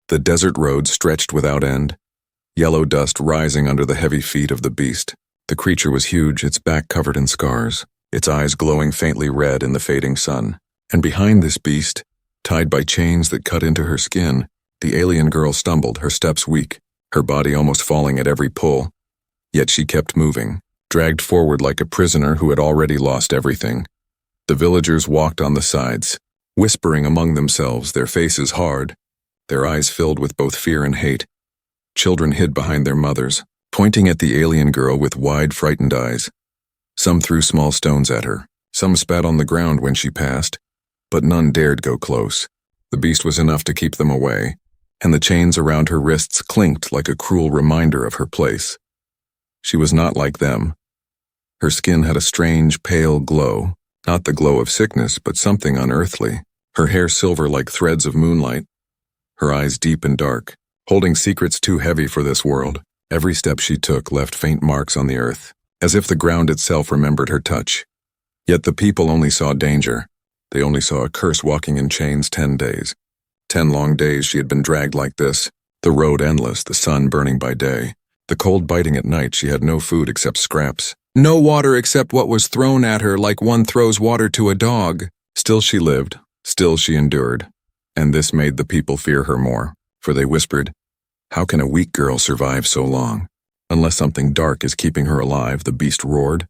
The desert road stretched without end, yellow dust rising under the heavy feet of the beast. The creature was huge, its back covered in scars, its eyes glowing faintly red in the fading sun. And behind this beast, tied by chains that cut into her skin, the alien girl stumbled, her steps weak, her body almost falling at every pull. Yet she kept moving, dragged forward like a prisoner who had already lost everything. The villagers walked on the sides, whispering among themselves, their faces hard, their eyes filled with both fear and hate. Children hid behind their mothers, pointing at the alien girl with wide, frightened eyes. Some threw small stones at her, some spat on the ground when she passed, but none dared go close. The beast was enough to keep them away, and the chains around her wrists clinked like a cruel reminder of her place. She was not like them. Her skin had a strange, pale glow, not the glow of sickness, but something unearthly. Her hair silver like threads of moonlight, her eyes deep and dark, holding secrets too heavy for this world. Every step she took left faint marks on the earth, as if the ground itself remembered her touch. Yet the people only saw danger. They only saw a curse walking in chains 10 days. 10 long days she had been dragged like this, the road endless, the sun burning by day, the cold biting at night. She had no food except scraps, no water except what was thrown at her like one throws water to a dog. Still she lived, still she endured, and this made the people fear her more, for they whispered, "How can a weak girl survive so long? Unless something dark is keeping her alive," the beast roared,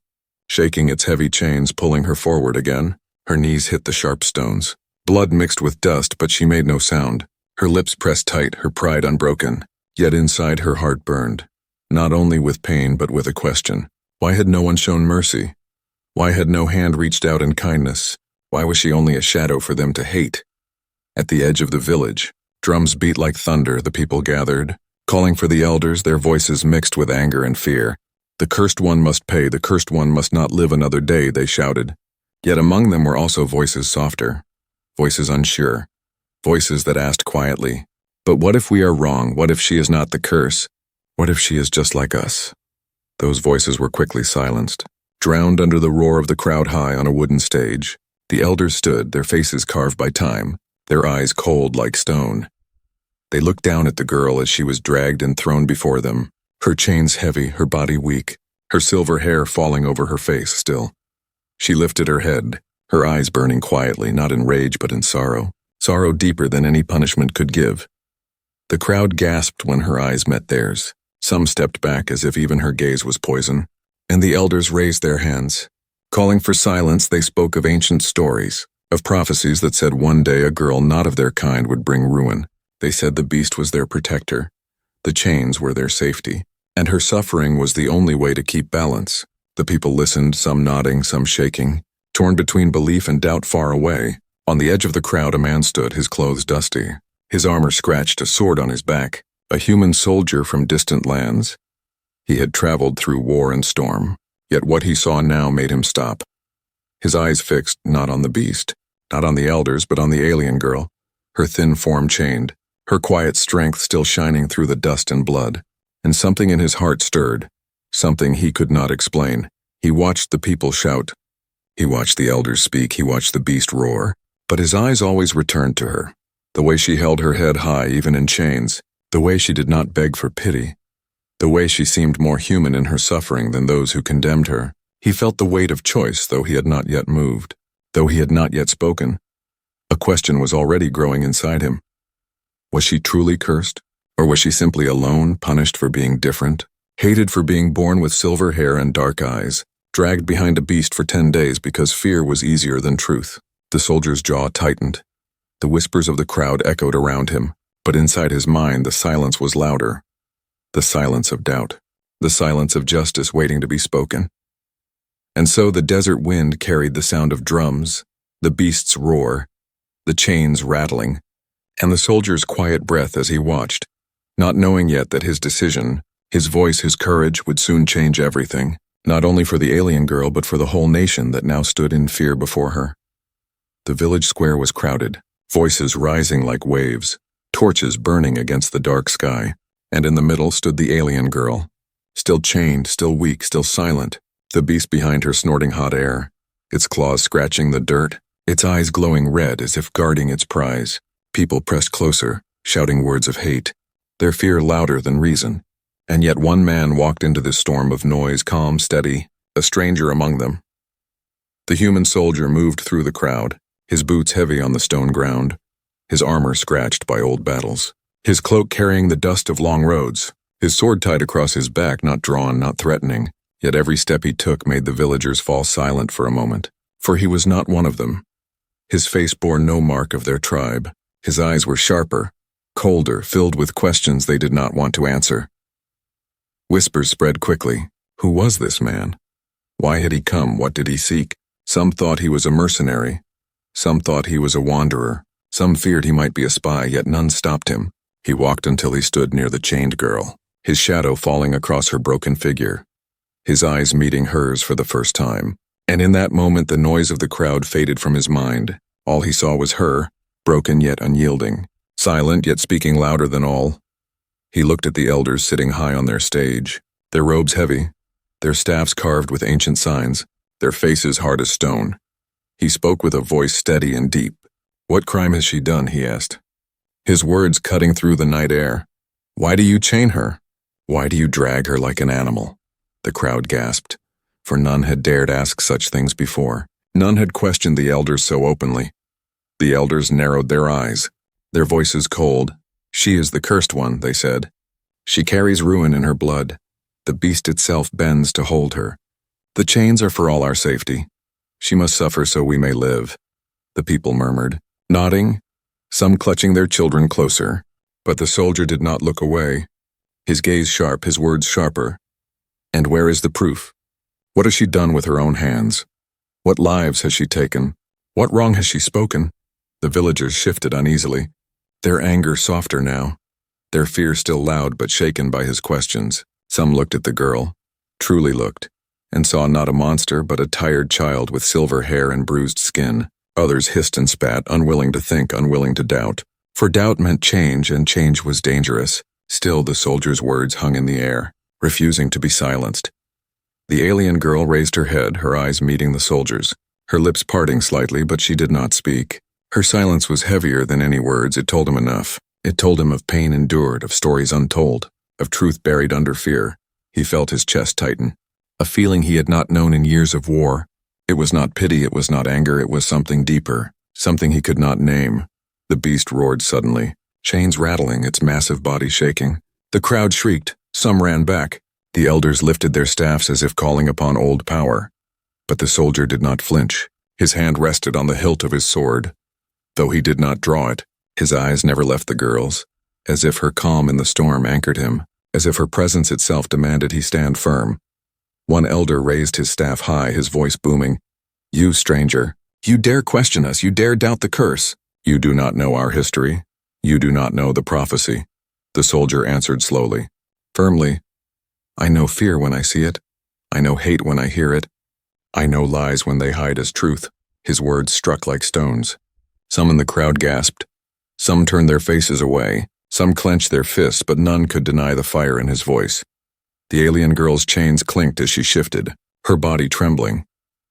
shaking its heavy chains, pulling her forward again. Her knees hit the sharp stones. Blood mixed with dust, but she made no sound. Her lips pressed tight, her pride unbroken. Yet inside her heart burned, not only with pain but with a question. Why had no one shown mercy? Why had no hand reached out in kindness? Why was she only a shadow for them to hate? At the edge of the village, drums beat like thunder. The people gathered, calling for the elders, their voices mixed with anger and fear. "The cursed one must pay, the cursed one must not live another day," they shouted. Yet among them were also voices softer, voices unsure, voices that asked quietly, "But what if we are wrong? What if she is not the curse? What if she is just like us?" Those voices were quickly silenced, drowned under the roar of the crowd high on a wooden stage. The elders stood, their faces carved by time, their eyes cold like stone. They looked down at the girl as she was dragged and thrown before them, her chains heavy, her body weak, her silver hair falling over her face still. She lifted her head, her eyes burning quietly, not in rage but in sorrow, sorrow deeper than any punishment could give. The crowd gasped when her eyes met theirs. Some stepped back as if even her gaze was poison, and the elders raised their hands. Calling for silence, they spoke of ancient stories, of prophecies that said one day a girl not of their kind would bring ruin. They said the beast was their protector, the chains were their safety, and her suffering was the only way to keep balance. The people listened, some nodding, some shaking, torn between belief and doubt far away. On the edge of the crowd a man stood, his clothes dusty, his armor scratched, a sword on his back, a human soldier from distant lands. He had traveled through war and storm, yet what he saw now made him stop. His eyes fixed not on the beast, not on the elders, but on the alien girl, her thin form chained, her quiet strength still shining through the dust and blood. And something in his heart stirred, something he could not explain. He watched the people shout. He watched the elders speak, he watched the beast roar, but his eyes always returned to her. The way she held her head high even in chains, the way she did not beg for pity, the way she seemed more human in her suffering than those who condemned her. He felt the weight of choice, though he had not yet moved, though he had not yet spoken. A question was already growing inside him. Was she truly cursed, or was she simply alone, punished for being different, hated for being born with silver hair and dark eyes, dragged behind a beast for 10 days because fear was easier than truth? The soldier's jaw tightened. The whispers of the crowd echoed around him, but inside his mind the silence was louder. The silence of doubt, the silence of justice waiting to be spoken. And so the desert wind carried the sound of drums, the beast's roar, the chains rattling, and the soldier's quiet breath as he watched, not knowing yet that his decision, his voice, his courage would soon change everything, not only for the alien girl but for the whole nation that now stood in fear before her. The village square was crowded, voices rising like waves, torches burning against the dark sky, and in the middle stood the alien girl, still chained, still weak, still silent, the beast behind her snorting hot air, its claws scratching the dirt, its eyes glowing red as if guarding its prize. People pressed closer, shouting words of hate, their fear louder than reason. And yet one man walked into this storm of noise, calm, steady, a stranger among them. The human soldier moved through the crowd, his boots heavy on the stone ground, his armor scratched by old battles, his cloak carrying the dust of long roads, his sword tied across his back, not drawn, not threatening. Yet every step he took made the villagers fall silent for a moment, for he was not one of them. His face bore no mark of their tribe. His eyes were sharper, colder, filled with questions they did not want to answer. Whispers spread quickly. Who was this man? Why had he come? What did he seek? Some thought he was a mercenary. Some thought he was a wanderer. Some feared he might be a spy, yet none stopped him. He walked until he stood near the chained girl, his shadow falling across her broken figure, his eyes meeting hers for the first time. And in that moment the noise of the crowd faded from his mind. All he saw was her, broken yet unyielding, silent yet speaking louder than all. He looked at the elders sitting high on their stage, their robes heavy, their staffs carved with ancient signs, their faces hard as stone. He spoke with a voice steady and deep. "What crime has she done?" he asked, his words cutting through the night air. "Why do you chain her? Why do you drag her like an animal?" The crowd gasped, for none had dared ask such things before. None had questioned the elders so openly. The elders narrowed their eyes, their voices cold. "She is the cursed one," they said. "She carries ruin in her blood. The beast itself bends to hold her. The chains are for all our safety. She must suffer so we may live." The people murmured, nodding, some clutching their children closer. But the soldier did not look away, his gaze sharp, his words sharper. "And where is the proof? What has she done with her own hands? What lives has she taken? What wrong has she spoken?" The villagers shifted uneasily, their anger softer now, their fear still loud but shaken by his questions. Some looked at the girl, truly looked, and saw not a monster but a tired child with silver hair and bruised skin. Others hissed and spat, unwilling to think, unwilling to doubt. For doubt meant change, and change was dangerous. Still the soldier's words hung in the air, refusing to be silenced. The alien girl raised her head, her eyes meeting the soldier's, her lips parting slightly, but she did not speak. Her silence was heavier than any words. It told him enough. It told him of pain endured, of stories untold, of truth buried under fear. He felt his chest tighten, a feeling he had not known in years of war. It was not pity, it was not anger, it was something deeper, something he could not name. The beast roared suddenly, chains rattling, its massive body shaking. The crowd shrieked, some ran back. The elders lifted their staffs as if calling upon old power. But the soldier did not flinch. His hand rested on the hilt of his sword. Though he did not draw it, his eyes never left the girl's, as if her calm in the storm anchored him, as if her presence itself demanded he stand firm. One elder raised his staff high, his voice booming. "You, stranger, you dare question us, you dare doubt the curse. You do not know our history. You do not know the prophecy." The soldier answered slowly, firmly, "I know fear when I see it. I know hate when I hear it. I know lies when they hide as truth." His words struck like stones. Some in the crowd gasped. Some turned their faces away. Some clenched their fists, but none could deny the fire in his voice. The alien girl's chains clinked as she shifted, her body trembling.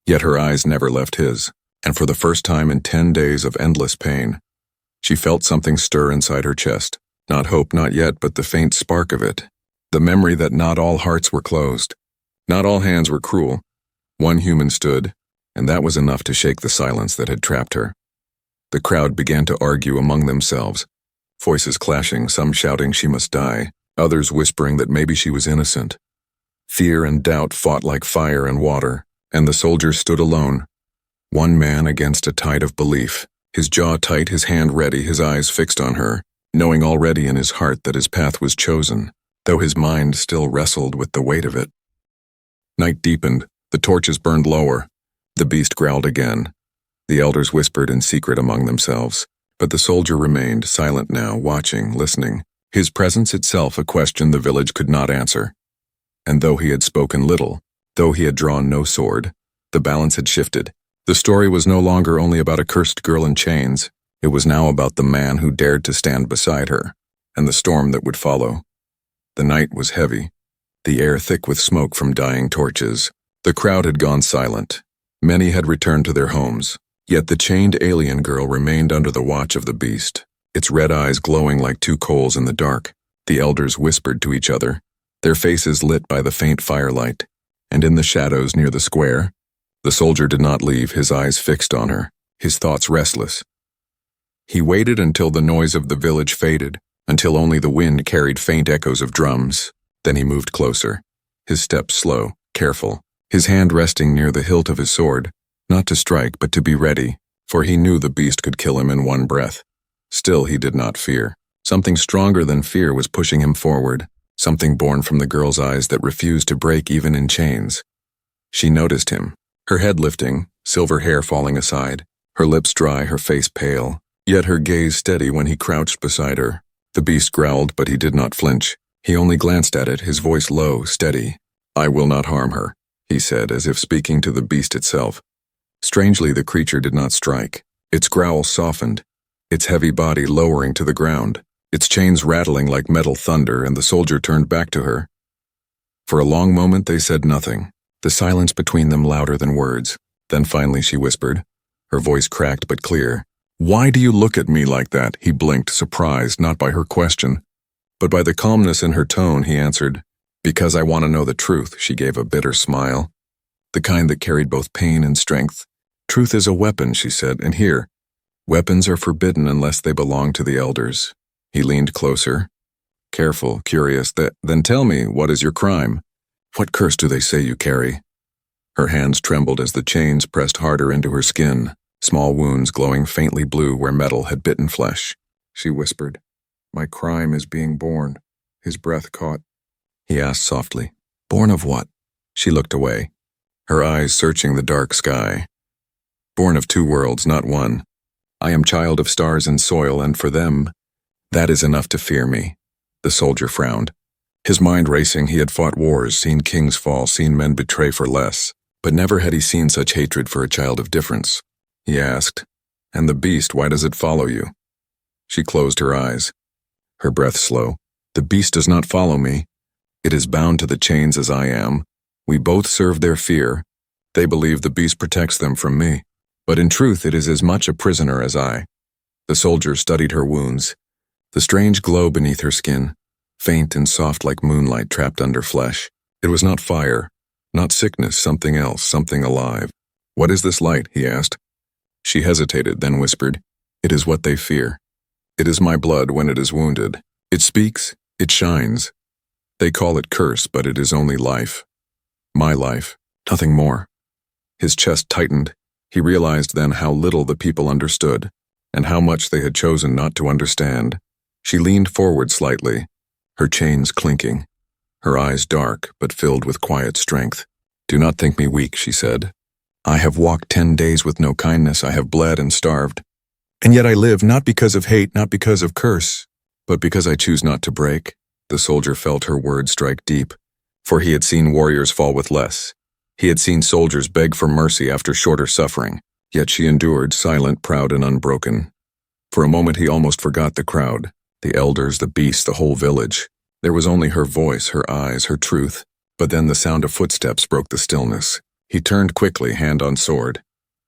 Yet her eyes never left his, and for the first time in 10 days of endless pain, she felt something stir inside her chest. Not hope, not yet, but the faint spark of it. The memory that not all hearts were closed. Not all hands were cruel. One human stood, and that was enough to shake the silence that had trapped her. The crowd began to argue among themselves, voices clashing, some shouting she must die, others whispering that maybe she was innocent. Fear and doubt fought like fire and water, and the soldier stood alone, one man against a tide of belief, his jaw tight, his hand ready, his eyes fixed on her, knowing already in his heart that his path was chosen, though his mind still wrestled with the weight of it. Night deepened, the torches burned lower, the beast growled again. The elders whispered in secret among themselves, but the soldier remained silent now, watching, listening, his presence itself a question the village could not answer. And though he had spoken little, though he had drawn no sword, the balance had shifted. The story was no longer only about a cursed girl in chains, it was now about the man who dared to stand beside her, and the storm that would follow. The night was heavy, the air thick with smoke from dying torches. The crowd had gone silent. Many had returned to their homes, yet the chained alien girl remained under the watch of the beast. its red eyes glowing like two coals in the dark. The elders whispered to each other, their faces lit by the faint firelight, and in the shadows near the square, the soldier did not leave, his eyes fixed on her, his thoughts restless. He waited until the noise of the village faded, until only the wind carried faint echoes of drums. Then he moved closer, his steps slow, careful, his hand resting near the hilt of his sword, not to strike but to be ready, for he knew the beast could kill him in one breath. Still he did not fear. Something stronger than fear was pushing him forward, something born from the girl's eyes that refused to break even in chains. She noticed him, her head lifting, silver hair falling aside, her lips dry, her face pale, yet her gaze steady when he crouched beside her. The beast growled, but he did not flinch. He only glanced at it, his voice low, steady. "I will not harm her," he said, as if speaking to the beast itself. Strangely, the creature did not strike. Its growl softened, its heavy body lowering to the ground, its chains rattling like metal thunder, and the soldier turned back to her. For a long moment they said nothing, the silence between them louder than words. Then finally she whispered, her voice cracked but clear. "Why do you look at me like that?" He blinked, surprised not by her question, but by the calmness in her tone. He answered, "Because I want to know the truth." She gave a bitter smile, the kind that carried both pain and strength. "Truth is a weapon," she said, "and here, weapons are forbidden unless they belong to the elders." He leaned closer, careful, curious. Then tell me, what is your crime? What curse do they say you carry?" Her hands trembled as the chains pressed harder into her skin, small wounds glowing faintly blue where metal had bitten flesh. She whispered, "My crime is being born." His breath caught. He asked softly, "Born of what?" She looked away, her eyes searching the dark sky. "Born of two worlds, not one. I am child of stars and soil, and for them, that is enough to fear me." The soldier frowned, his mind racing. He had fought wars, seen kings fall, seen men betray for less, but never had he seen such hatred for a child of difference. He asked, "And the beast, why does it follow you?" She closed her eyes, her breath slow. "The beast does not follow me. It is bound to the chains as I am. We both serve their fear. They believe the beast protects them from me, but in truth it is as much a prisoner as I." The soldier studied her wounds, the strange glow beneath her skin, faint and soft like moonlight trapped under flesh. It was not fire, not sickness, something else, something alive. "What is this light?" he asked. She hesitated, then whispered, "It is what they fear. It is my blood when it is wounded. It speaks, it shines. They call it curse, but it is only life. My life, nothing more." His chest tightened. He realized then how little the people understood, and how much they had chosen not to understand. She leaned forward slightly, her chains clinking, her eyes dark but filled with quiet strength. "Do not think me weak," she said. "I have walked 10 days with no kindness. I have bled and starved. And yet I live, not because of hate, not because of curse, but because I choose not to break." The soldier felt her words strike deep, for he had seen warriors fall with less. He had seen soldiers beg for mercy after shorter suffering, yet she endured, silent, proud, and unbroken. For a moment he almost forgot the crowd, the elders, the beasts, the whole village. There was only her voice, her eyes, her truth. But then the sound of footsteps broke the stillness. He turned quickly, hand on sword.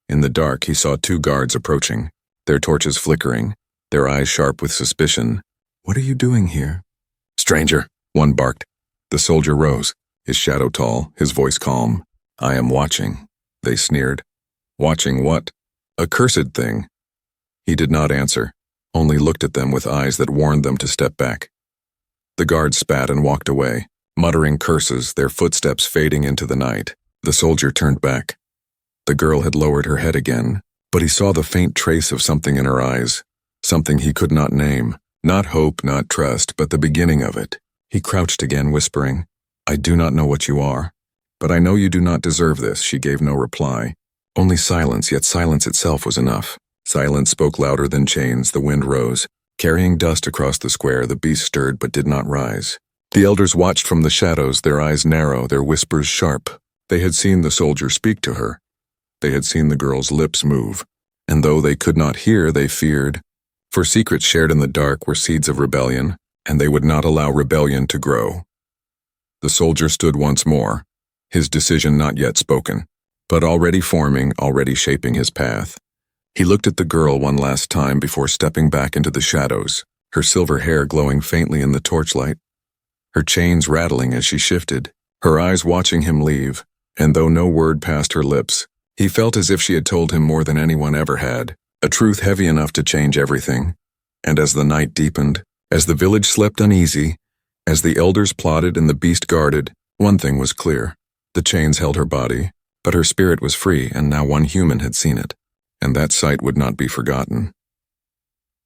In the dark he saw 2 guards approaching, their torches flickering, their eyes sharp with suspicion. "What are you doing here?" "Stranger," one barked. The soldier rose, his shadow tall, his voice calm. "I am watching," they sneered. "Watching what?" "A cursed thing." He did not answer, only looked at them with eyes that warned them to step back. The guards spat and walked away, muttering curses, their footsteps fading into the night. The soldier turned back. The girl had lowered her head again, but he saw the faint trace of something in her eyes, something he could not name. Not hope, not trust, but the beginning of it. He crouched again, whispering, "I do not know what you are, but I know you do not deserve this." She gave no reply, only silence, yet silence itself was enough. Silence spoke louder than chains. The wind rose, carrying dust across the square. The beast stirred but did not rise. The elders watched from the shadows, their eyes narrow, their whispers sharp. They had seen the soldier speak to her. They had seen the girl's lips move, and though they could not hear, they feared. For secrets shared in the dark were seeds of rebellion, and they would not allow rebellion to grow. The soldier stood once more, his decision not yet spoken, but already forming, already shaping his path. He looked at the girl one last time before stepping back into the shadows, her silver hair glowing faintly in the torchlight, her chains rattling as she shifted, her eyes watching him leave, and though no word passed her lips, he felt as if she had told him more than anyone ever had, a truth heavy enough to change everything. And as the night deepened, as the village slept uneasy, as the elders plotted and the beast guarded, one thing was clear. The chains held her body, but her spirit was free, and now one human had seen it, and that sight would not be forgotten.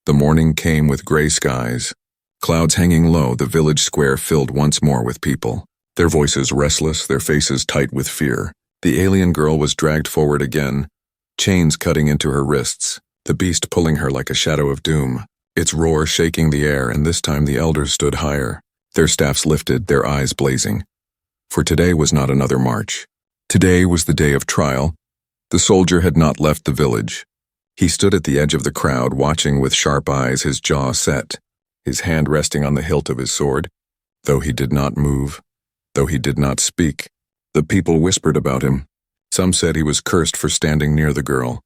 The morning came with gray skies. Clouds hanging low, the village square filled once more with people, their voices restless, their faces tight with fear. The alien girl was dragged forward again, chains cutting into her wrists, the beast pulling her like a shadow of doom, its roar shaking the air, and this time the elders stood higher, their staffs lifted, their eyes blazing. For today was not another march. Today was the day of trial. The soldier had not left the village. He stood at the edge of the crowd, watching with sharp eyes, his jaw set, his hand resting on the hilt of his sword. Though he did not move, though he did not speak, the people whispered about him. Some said he was cursed for standing near the girl.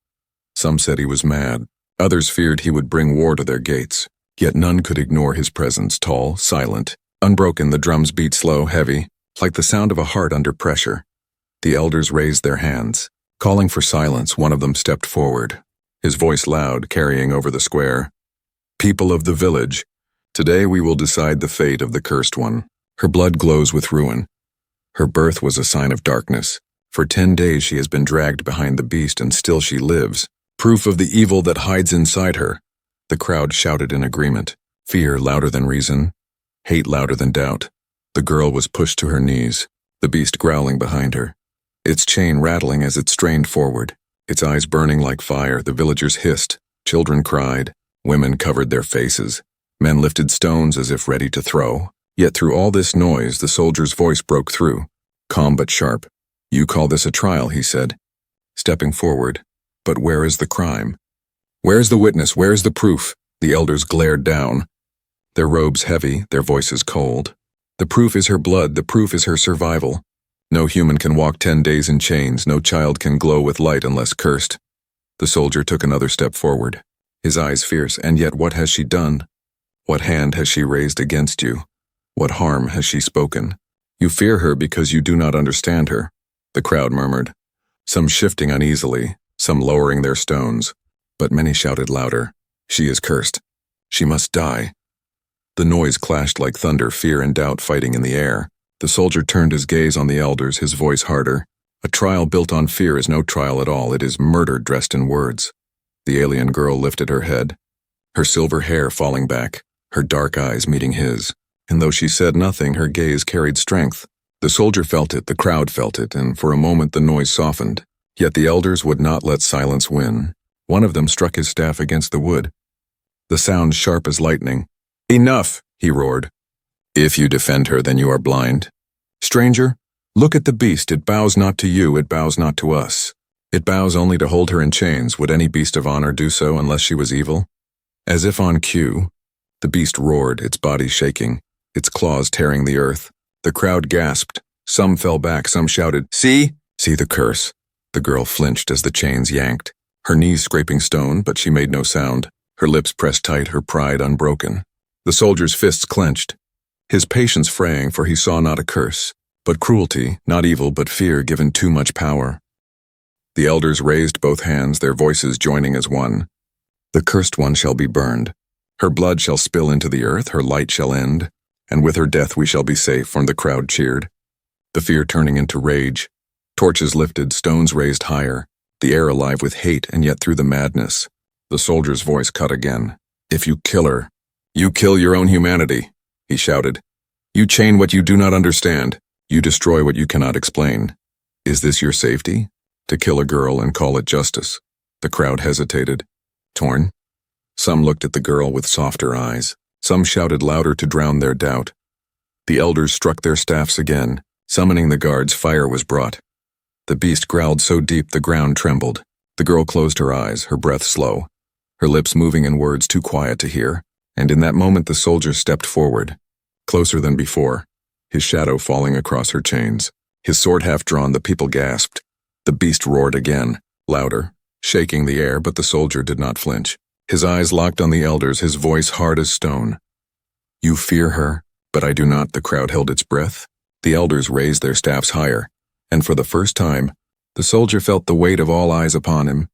Some said he was mad. Others feared he would bring war to their gates. Yet none could ignore his presence, tall, silent, unbroken. The drums beat slow, heavy, like the sound of a heart under pressure. The elders raised their hands. Calling for silence, one of them stepped forward, his voice loud, carrying over the square. People of the village, today we will decide the fate of the cursed one. Her blood glows with ruin. Her birth was a sign of darkness. For 10 days she has been dragged behind the beast, and still she lives, proof of the evil that hides inside her. The crowd shouted in agreement, fear louder than reason, hate louder than doubt. The girl was pushed to her knees, the beast growling behind her, its chain rattling as it strained forward, its eyes burning like fire. The villagers hissed, children cried, women covered their faces, men lifted stones as if ready to throw. Yet through all this noise, the soldier's voice broke through, calm but sharp. You call this a trial, he said, stepping forward. But where is the crime? Where is the witness? Where is the proof? The elders glared down, their robes heavy, their voices cold. The proof is her blood, the proof is her survival. No human can walk 10 days in chains, no child can glow with light unless cursed. The soldier took another step forward, his eyes fierce. And yet what has she done? What hand has she raised against you? What harm has she spoken? You fear her because you do not understand her, the crowd murmured, some shifting uneasily, some lowering their stones, but many shouted louder, she is cursed. She must die. The noise clashed like thunder, fear and doubt fighting in the air. The soldier turned his gaze on the elders, his voice harder. A trial built on fear is no trial at all, it is murder dressed in words. The alien girl lifted her head, her silver hair falling back, her dark eyes meeting his. And though she said nothing, her gaze carried strength. The soldier felt it, the crowd felt it, and for a moment the noise softened. Yet the elders would not let silence win. One of them struck his staff against the wood, the sound sharp as lightning. Enough, he roared. If you defend her, then you are blind. Stranger, look at the beast. It bows not to you, it bows not to us. It bows only to hold her in chains. Would any beast of honor do so unless she was evil? As if on cue, the beast roared, its body shaking, its claws tearing the earth. The crowd gasped. Some fell back, some shouted, See the curse. The girl flinched as the chains yanked, her knees scraping stone, but she made no sound, her lips pressed tight, her pride unbroken. The soldier's fists clenched, his patience fraying, for he saw not a curse, but cruelty, not evil, but fear given too much power. The elders raised both hands, their voices joining as one. The cursed one shall be burned. Her blood shall spill into the earth, her light shall end, and with her death we shall be safe. And the crowd cheered, the fear turning into rage. Torches lifted, stones raised higher, the air alive with hate, and yet through the madness, the soldier's voice cut again. If you kill her, you kill your own humanity, he shouted. You chain what you do not understand. You destroy what you cannot explain. Is this your safety? To kill a girl and call it justice? The crowd hesitated, torn. Some looked at the girl with softer eyes. Some shouted louder to drown their doubt. The elders struck their staffs again. Summoning the guards, fire was brought. The beast growled so deep the ground trembled. The girl closed her eyes, her breath slow, her lips moving in words too quiet to hear. And in that moment the soldier stepped forward, closer than before, his shadow falling across her chains. His sword half drawn, the people gasped. The beast roared again, louder, shaking the air, but the soldier did not flinch. His eyes locked on the elders, his voice hard as stone. "You fear her, but I do not." The crowd held its breath. The elders raised their staffs higher, and for the first time, the soldier felt the weight of all eyes upon him,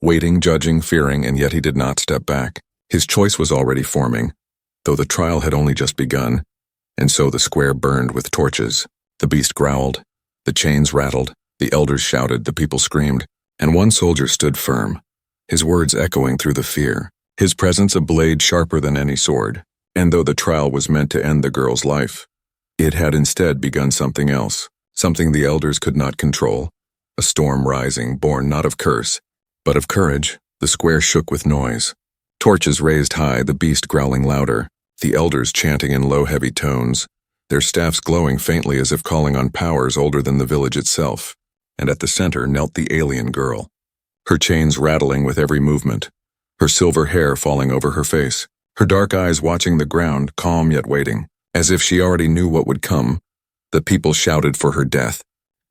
waiting, judging, fearing, and yet he did not step back. His choice was already forming, though the trial had only just begun, and so the square burned with torches. The beast growled, the chains rattled, the elders shouted, the people screamed, and one soldier stood firm, his words echoing through the fear, his presence a blade sharper than any sword. And though the trial was meant to end the girl's life, it had instead begun something else, something the elders could not control, a storm rising, born not of curse, but of courage. The square shook with noise. Torches raised high, the beast growling louder, the elders chanting in low, heavy tones, their staffs glowing faintly as if calling on powers older than the village itself. And at the center knelt the alien girl, her chains rattling with every movement, her silver hair falling over her face, her dark eyes watching the ground, calm yet waiting, as if she already knew what would come. The people shouted for her death,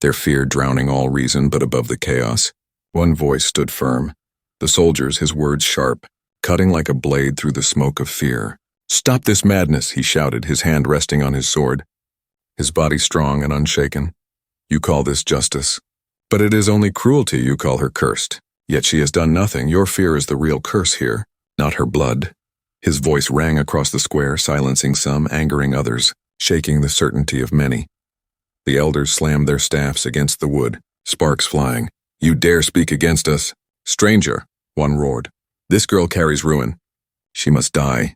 their fear drowning all reason but above the chaos. One voice stood firm, the soldier's, his words sharp, cutting like a blade through the smoke of fear. "Stop this madness," he shouted, his hand resting on his sword, his body strong and unshaken. "You call this justice, but it is only cruelty. You call her cursed, yet she has done nothing. Your fear is the real curse here, not her blood." His voice rang across the square, silencing some, angering others, shaking the certainty of many. The elders slammed their staffs against the wood, sparks flying. "You dare speak against us? Stranger," one roared. "This girl carries ruin. She must die."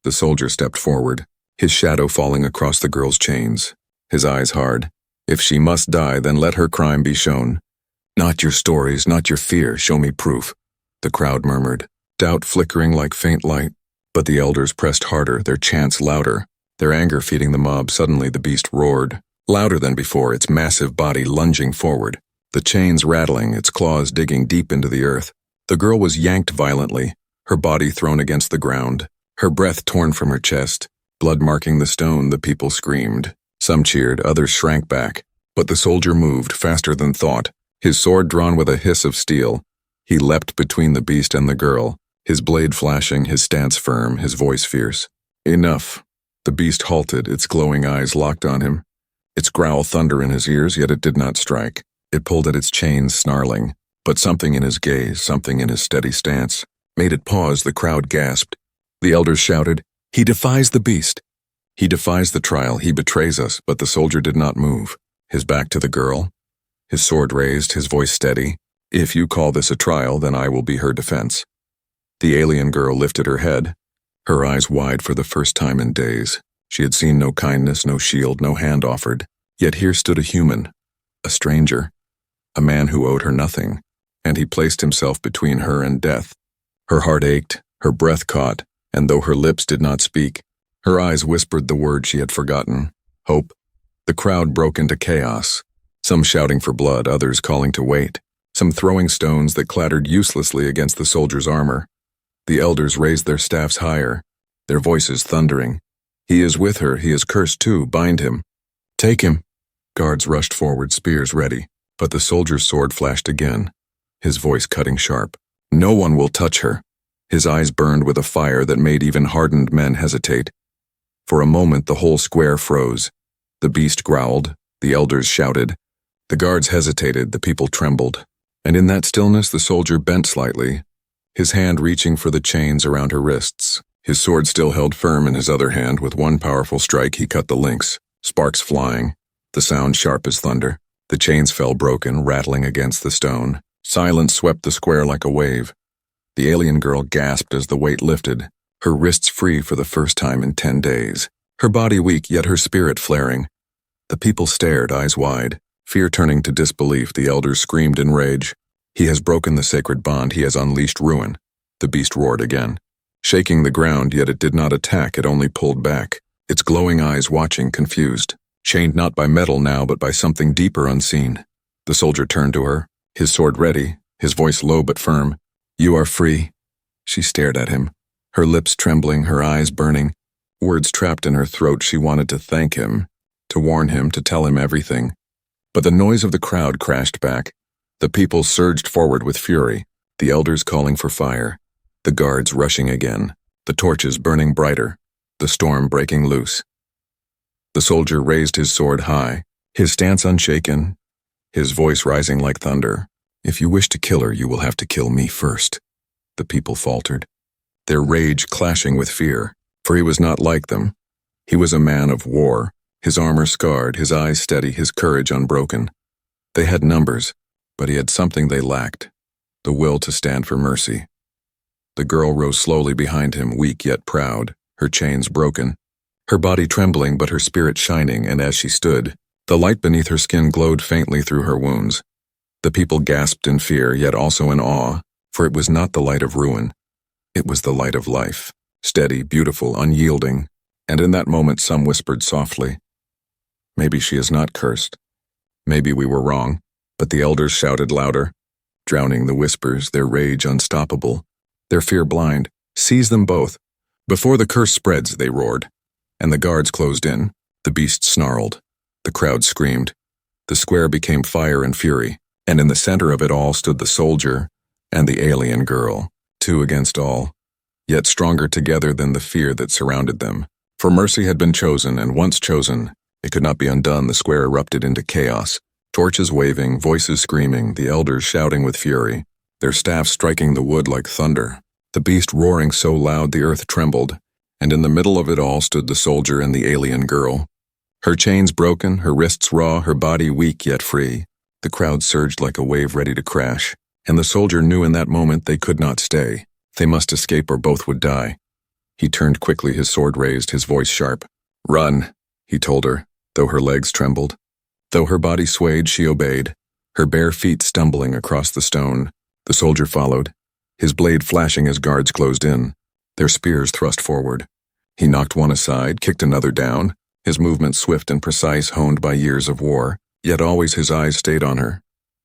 The soldier stepped forward, his shadow falling across the girl's chains, his eyes hard. "If she must die, then let her crime be shown. Not your stories, not your fear, show me proof." The crowd murmured, doubt flickering like faint light. But the elders pressed harder, their chants louder, their anger feeding the mob. Suddenly the beast roared, louder than before, its massive body lunging forward, the chains rattling, its claws digging deep into the earth. The girl was yanked violently, her body thrown against the ground, her breath torn from her chest, blood marking the stone. The people screamed. Some cheered, others shrank back. But the soldier moved, faster than thought, his sword drawn with a hiss of steel. He leapt between the beast and the girl, his blade flashing, his stance firm, his voice fierce. "Enough." The beast halted, its glowing eyes locked on him. Its growl thunder in his ears, yet it did not strike. It pulled at its chains, snarling. But something in his gaze, something in his steady stance, made it pause. The crowd gasped. The elders shouted, "He defies the beast. He defies the trial. He betrays us." But the soldier did not move, his back to the girl, his sword raised, his voice steady. "If you call this a trial, then I will be her defense." The alien girl lifted her head, her eyes wide for the first time in days. She had seen no kindness, no shield, no hand offered. Yet here stood a human, a stranger, a man who owed her nothing, and he placed himself between her and death. Her heart ached, her breath caught, and though her lips did not speak, her eyes whispered the word she had forgotten: hope. The crowd broke into chaos, some shouting for blood, others calling to wait, some throwing stones that clattered uselessly against the soldier's armor. The elders raised their staffs higher, their voices thundering. "He is with her, he is cursed too, bind him. Take him." Guards rushed forward, spears ready, but the soldier's sword flashed again, his voice cutting sharp. "No one will touch her." His eyes burned with a fire that made even hardened men hesitate. For a moment the whole square froze. The beast growled, the elders shouted, the guards hesitated, the people trembled. And in that stillness the soldier bent slightly, his hand reaching for the chains around her wrists. His sword still held firm in his other hand. With one powerful strike he cut the links, sparks flying, the sound sharp as thunder. The chains fell broken, rattling against the stone. Silence swept the square like a wave. The alien girl gasped as the weight lifted, her wrists free for the first time in 10 days. Her body weak, yet her spirit flaring. The people stared, eyes wide, fear turning to disbelief. The elders screamed in rage. "He has broken the sacred bond, he has unleashed ruin." The beast roared again, shaking the ground, yet it did not attack, it only pulled back, its glowing eyes watching, confused, chained not by metal now, but by something deeper, unseen. The soldier turned to her, his sword ready, his voice low but firm. "You are free." She stared at him, her lips trembling, her eyes burning, words trapped in her throat. She wanted to thank him, to warn him, to tell him everything. But the noise of the crowd crashed back. The people surged forward with fury, The elders calling for fire, the guards rushing again, the torches burning brighter, the storm breaking loose. The soldier raised his sword high, his stance unshaken, his voice rising like thunder. "If you wish to kill her, you will have to kill me first." The people faltered, their rage clashing with fear, for he was not like them. He was a man of war, his armor scarred, his eyes steady, his courage unbroken. They had numbers, but he had something they lacked, the will to stand for mercy. The girl rose slowly behind him, weak yet proud, her chains broken, her body trembling but her spirit shining, and as she stood, the light beneath her skin glowed faintly through her wounds. The people gasped in fear, yet also in awe, for it was not the light of ruin. It was the light of life, steady, beautiful, unyielding, and in that moment some whispered softly, "Maybe she is not cursed. Maybe we were wrong." But the elders shouted louder, drowning the whispers, their rage unstoppable, their fear blind. "Seize them both. Before the curse spreads," they roared. And the guards closed in. The beast snarled. The crowd screamed. The square became fire and fury, and in the center of it all stood the soldier and the alien girl, two against all, yet stronger together than the fear that surrounded them. For mercy had been chosen, and once chosen, it could not be undone. The square erupted into chaos, torches waving, voices screaming, the elders shouting with fury, their staffs striking the wood like thunder, the beast roaring so loud the earth trembled, and in the middle of it all stood the soldier and the alien girl. Her chains broken, her wrists raw, her body weak yet free. The crowd surged like a wave ready to crash, and the soldier knew in that moment they could not stay. They must escape or both would die. He turned quickly, his sword raised, his voice sharp. "Run," he told her, though her legs trembled. Though her body swayed, she obeyed, her bare feet stumbling across the stone. The soldier followed, his blade flashing as guards closed in, their spears thrust forward. He knocked one aside, kicked another down, his movements swift and precise, honed by years of war, yet always his eyes stayed on her,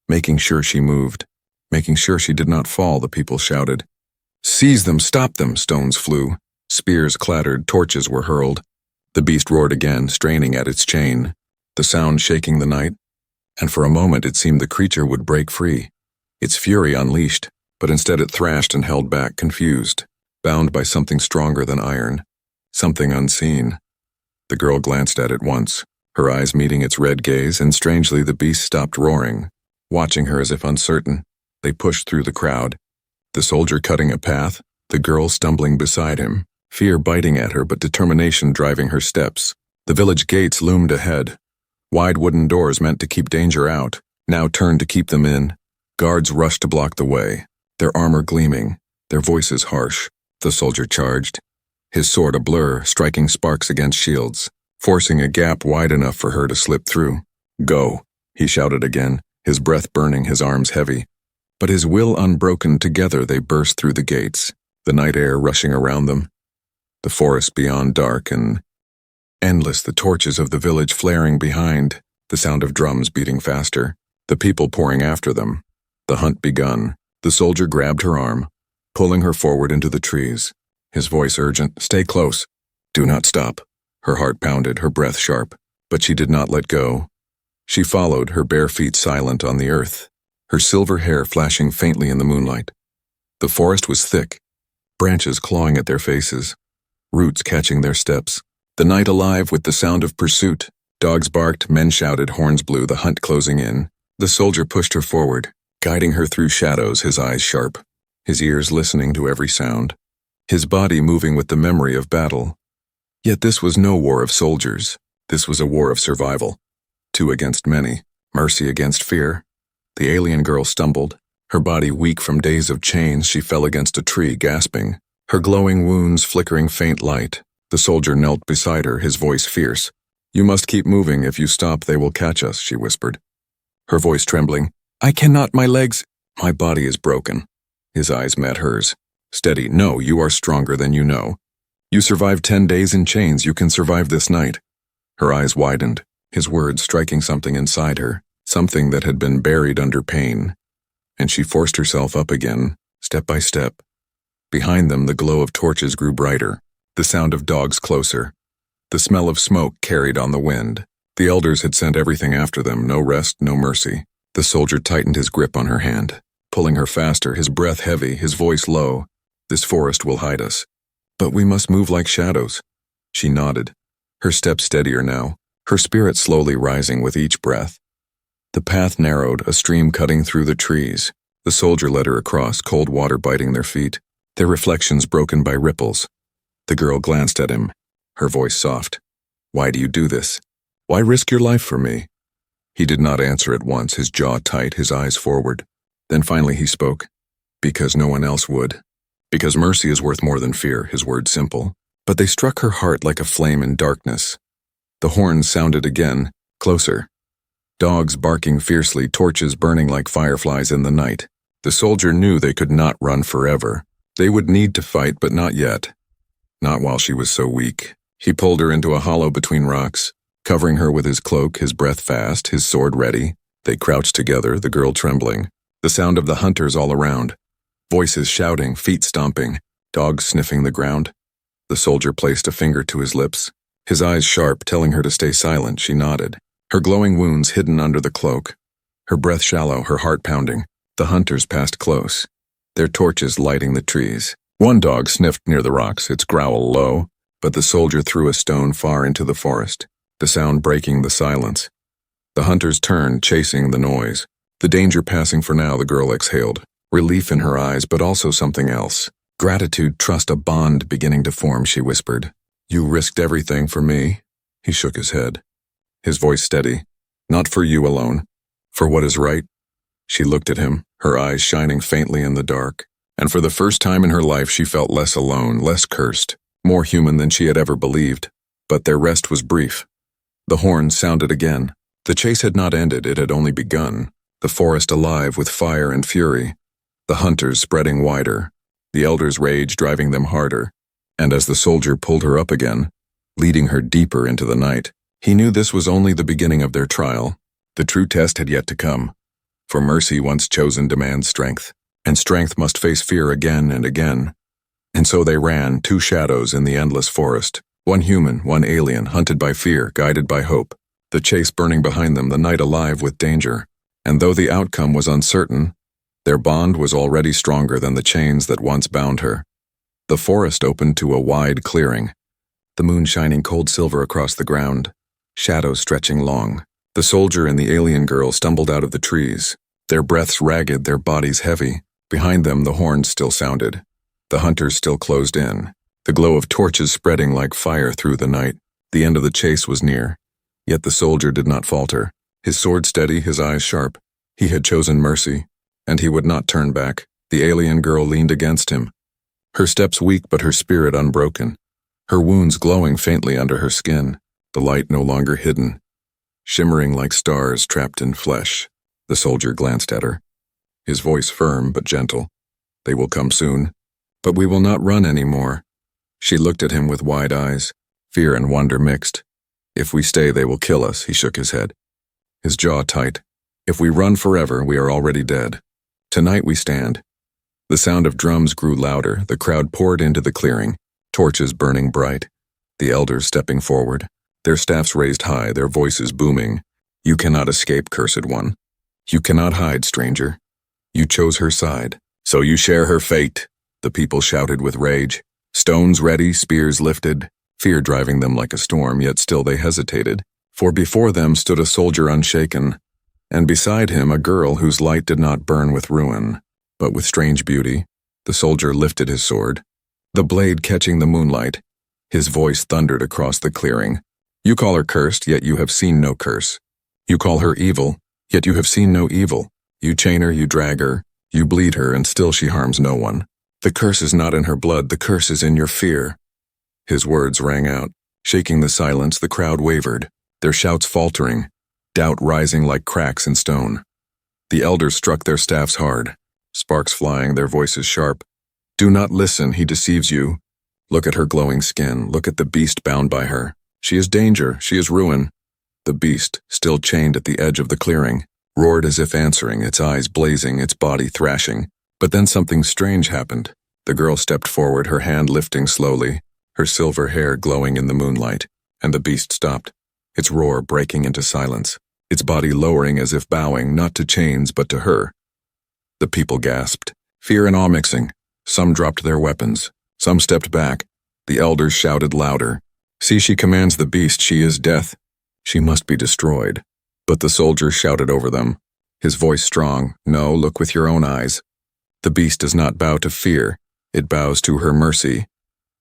making sure she moved, making sure she did not fall. The people shouted, "Seize them, stop them!" Stones flew, spears clattered, torches were hurled. The beast roared again, straining at its chain, the sound shaking the night, and for a moment it seemed the creature would break free, its fury unleashed, but instead it thrashed and held back, confused, bound by something stronger than iron, something unseen. The girl glanced at it once, her eyes meeting its red gaze, and strangely the beast stopped roaring, watching her as if uncertain. They pushed through the crowd, the soldier cutting a path, the girl stumbling beside him, fear biting at her but determination driving her steps. The village gates loomed ahead, wide wooden doors meant to keep danger out, now turned to keep them in. Guards rushed to block the way, their armor gleaming, their voices harsh. The soldier charged, his sword a blur, striking sparks against shields, forcing a gap wide enough for her to slip through. "Go," he shouted again, his breath burning, his arms heavy. But his will unbroken, together they burst through the gates, the night air rushing around them, the forest beyond dark and endless, the torches of the village flaring behind, the sound of drums beating faster, the people pouring after them. The hunt begun. The soldier grabbed her arm, pulling her forward into the trees, his voice urgent, "Stay close. Do not stop." Her heart pounded, her breath sharp, but she did not let go. She followed, her bare feet silent on the earth, her silver hair flashing faintly in the moonlight. The forest was thick, branches clawing at their faces, roots catching their steps. The night alive with the sound of pursuit. Dogs barked, men shouted, horns blew, the hunt closing in. The soldier pushed her forward, guiding her through shadows, his eyes sharp, his ears listening to every sound, his body moving with the memory of battle. Yet this was no war of soldiers. This was a war of survival. Two against many, mercy against fear. The alien girl stumbled, her body weak from days of chains. She fell against a tree, gasping, her glowing wounds flickering faint light. The soldier knelt beside her, his voice fierce. "You must keep moving. If you stop, they will catch us," she whispered, her voice trembling. "I cannot, my legs." "My body is broken." His eyes met hers. "Steady. No, you are stronger than you know. You survived 10 days in chains. You can survive this night." Her eyes widened, his words striking something inside her, something that had been buried under pain. And she forced herself up again, step by step. Behind them, the glow of torches grew brighter, the sound of dogs closer, the smell of smoke carried on the wind. The elders had sent everything after them, no rest, no mercy. The soldier tightened his grip on her hand, pulling her faster, his breath heavy, his voice low. "This forest will hide us. But we must move like shadows." She nodded, her steps steadier now, her spirit slowly rising with each breath. The path narrowed, a stream cutting through the trees. The soldier led her across, cold water biting their feet, their reflections broken by ripples. The girl glanced at him, her voice soft. "Why do you do this? Why risk your life for me?" He did not answer at once, his jaw tight, his eyes forward. Then finally he spoke. "Because no one else would. Because mercy is worth more than fear," his words simple. But they struck her heart like a flame in darkness. The horns sounded again, closer. Dogs barking fiercely, torches burning like fireflies in the night. The soldier knew they could not run forever. They would need to fight, but not yet. Not while she was so weak. He pulled her into a hollow between rocks, covering her with his cloak, his breath fast, his sword ready. They crouched together, the girl trembling. The sound of the hunters all around. Voices shouting, feet stomping, dogs sniffing the ground. The soldier placed a finger to his lips, his eyes sharp, telling her to stay silent. She nodded, her glowing wounds hidden under the cloak. Her breath shallow, her heart pounding. The hunters passed close, their torches lighting the trees. One dog sniffed near the rocks, its growl low, but the soldier threw a stone far into the forest, the sound breaking the silence. The hunters turned, chasing the noise. The danger passing for now, the girl exhaled. Relief in her eyes, but also something else. Gratitude, trust, a bond beginning to form, she whispered. "You risked everything for me." He shook his head, his voice steady. "Not for you alone. For what is right." She looked at him, her eyes shining faintly in the dark. And for the first time in her life she felt less alone, less cursed, more human than she had ever believed. But their rest was brief. The horns sounded again. The chase had not ended, it had only begun. The forest alive with fire and fury. The hunters spreading wider. The elders' rage driving them harder. And as the soldier pulled her up again, leading her deeper into the night, he knew this was only the beginning of their trial. The true test had yet to come. For mercy once chosen demands strength, and strength must face fear again and again. And so they ran, two shadows in the endless forest, one human, one alien, hunted by fear, guided by hope, the chase burning behind them, the night alive with danger. And though the outcome was uncertain, their bond was already stronger than the chains that once bound her. The forest opened to a wide clearing, the moon shining cold silver across the ground, shadows stretching long. The soldier and the alien girl stumbled out of the trees, their breaths ragged, their bodies heavy. Behind them the horns still sounded, the hunters still closed in, the glow of torches spreading like fire through the night. The end of the chase was near, yet the soldier did not falter, his sword steady, his eyes sharp. He had chosen mercy, and he would not turn back. The alien girl leaned against him, her steps weak but her spirit unbroken, her wounds glowing faintly under her skin, the light no longer hidden, shimmering like stars trapped in flesh. The soldier glanced at her, his voice firm but gentle. "They will come soon, but we will not run anymore." She looked at him with wide eyes, fear and wonder mixed. "If we stay, they will kill us," he shook his head, his jaw tight. "If we run forever, we are already dead. Tonight we stand." The sound of drums grew louder, the crowd poured into the clearing, torches burning bright, the elders stepping forward, their staffs raised high, their voices booming. "You cannot escape, cursed one. You cannot hide, stranger. You chose her side, so you share her fate," the people shouted with rage. Stones ready, spears lifted, fear driving them like a storm, yet still they hesitated. For before them stood a soldier unshaken, and beside him a girl whose light did not burn with ruin, but with strange beauty. The soldier lifted his sword, the blade catching the moonlight. His voice thundered across the clearing. "You call her cursed, yet you have seen no curse. You call her evil, yet you have seen no evil. You chain her, you drag her, you bleed her, and still she harms no one. The curse is not in her blood, the curse is in your fear." His words rang out, shaking the silence. The crowd wavered, their shouts faltering, doubt rising like cracks in stone. The elders struck their staffs hard, sparks flying, their voices sharp. "Do not listen, he deceives you. Look at her glowing skin, look at the beast bound by her. She is danger, she is ruin." The beast, still chained at the edge of the clearing, roared as if answering, its eyes blazing, its body thrashing. But then something strange happened. The girl stepped forward, her hand lifting slowly, her silver hair glowing in the moonlight, and the beast stopped, its roar breaking into silence, its body lowering as if bowing not to chains but to her. The people gasped, fear and awe mixing. Some dropped their weapons. Some stepped back. The elders shouted louder. See, she commands the beast, she is death. She must be destroyed. But the soldier shouted over them, his voice strong, no, look with your own eyes. The beast does not bow to fear, it bows to her mercy.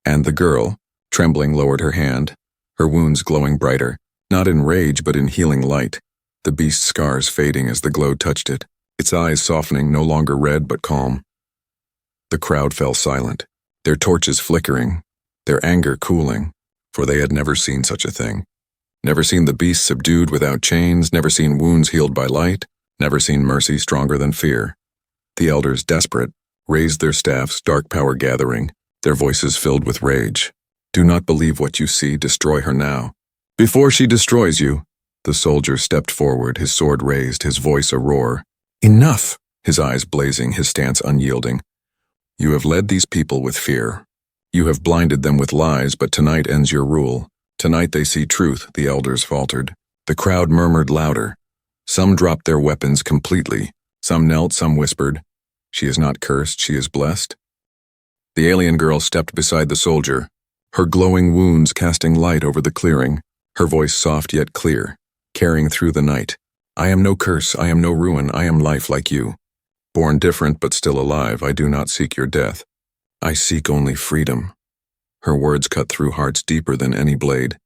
And the girl, trembling, lowered her hand, her wounds glowing brighter, not in rage but in healing light, the beast's scars fading as the glow touched it, its eyes softening, no longer red but calm. The crowd fell silent, their torches flickering, their anger cooling, for they had never seen such a thing. Never seen the beast subdued without chains, never seen wounds healed by light, never seen mercy stronger than fear. The elders, desperate, raised their staffs, dark power gathering, their voices filled with rage. Do not believe what you see, destroy her now. Before she destroys you, the soldier stepped forward, his sword raised, his voice a roar. Enough! His eyes blazing, his stance unyielding. You have led these people with fear. You have blinded them with lies, but tonight ends your rule. Tonight they see truth, the elders faltered. The crowd murmured louder. Some dropped their weapons completely. Some knelt, some whispered. She is not cursed, she is blessed. The alien girl stepped beside the soldier, her glowing wounds casting light over the clearing, her voice soft yet clear, carrying through the night. I am no curse, I am no ruin, I am life like you. Born different but still alive, I do not seek your death. I seek only freedom. Her words cut through hearts deeper than any blade,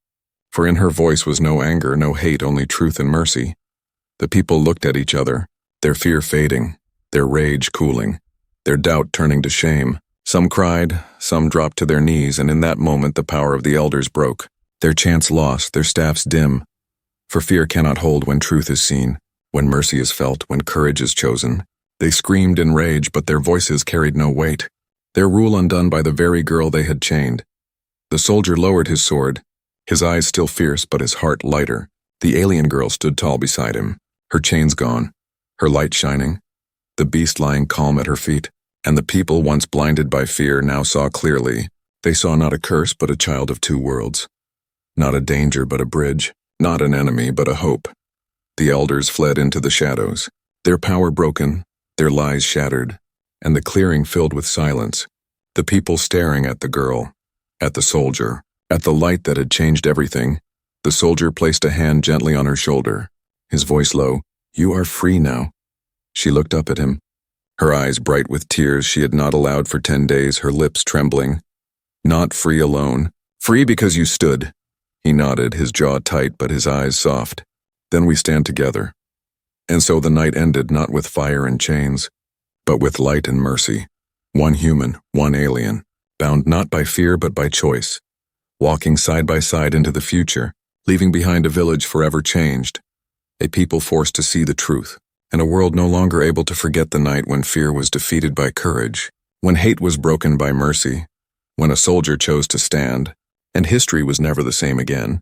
for in her voice was no anger, no hate, only truth and mercy. The people looked at each other, their fear fading, their rage cooling, their doubt turning to shame. Some cried, some dropped to their knees, and in that moment the power of the elders broke, their chants lost, their staffs dim. For fear cannot hold when truth is seen, when mercy is felt, when courage is chosen. They screamed in rage, but their voices carried no weight, their rule undone by the very girl they had chained. The soldier lowered his sword, his eyes still fierce but his heart lighter. The alien girl stood tall beside him, her chains gone, her light shining, the beast lying calm at her feet, and the people once blinded by fear now saw clearly. They saw not a curse but a child of two worlds, not a danger but a bridge, not an enemy but a hope. The elders fled into the shadows, their power broken, their lies shattered, and the clearing filled with silence, the people staring at the girl, at the soldier, at the light that had changed everything. The soldier placed a hand gently on her shoulder, his voice low, You are free now. She looked up at him, her eyes bright with tears she had not allowed for 10 days, her lips trembling. Not free alone, free because you stood. He nodded, his jaw tight but his eyes soft. Then we stand together. And so the night ended not with fire and chains, but with light and mercy. One human, one alien, bound not by fear but by choice, walking side by side into the future, leaving behind a village forever changed, a people forced to see the truth, and a world no longer able to forget the night when fear was defeated by courage, when hate was broken by mercy, when a soldier chose to stand, and history was never the same again.